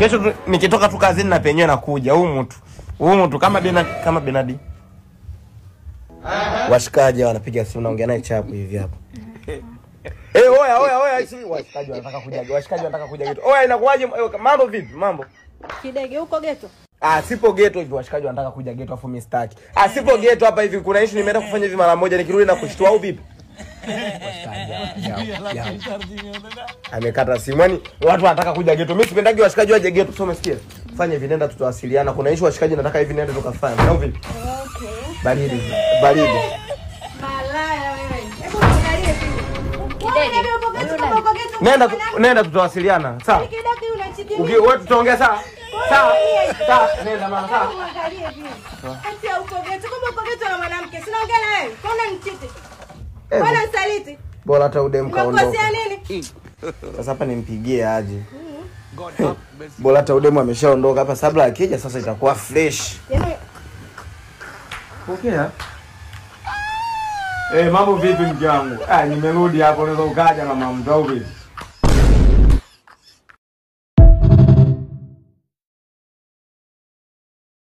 Kesho nikitoka tu kazini na penyewe nakuja huyu mtu kama Benadi. Washikaji wanapiga simu naongea naye chapu hivi hapo. Oya, washikaji wanataka kuja geto. Oya, inakuaje? Mambo vipi? Mambo. Kidege huko geto? Sipo geto hivi, washikaji wanataka kuja geto afu mimi sitaki. Sipo geto hapa hivi, kuna issue nimeenda kufanya hivi mara moja, nikirudi na kushtua au vipi? Amekata simu. Yaani watu wanataka kuja geto. Mimi sipendagi washikaji waje geto. So umesikia? Fanya hivi, nenda tutawasiliana. Kuna issue washikaji nataka hivi nenda tukafanya. Au vipi? Okay. Baridi. Malaya wewe. Hebu angalie tu. Nenda tutawasiliana. Sawa? Wewe tutaongea sawa? Sawa. Nenda mama sawa. Angalie hivi. Ati uko geto, kama uko geto na mwanamke. Sinaongea na wewe. Kaona nichite. Bwana msaliti. Bora hata udem kaondoka. Unakosea nini? Sasa hapa nimpigie aje. Bora hata udem ameshaondoka hapa, sabla akija sasa itakuwa fresh. Pokea. Mambo vipi mke wangu? Nimerudi hapo, unaweza ukaja na mama mtau vipi?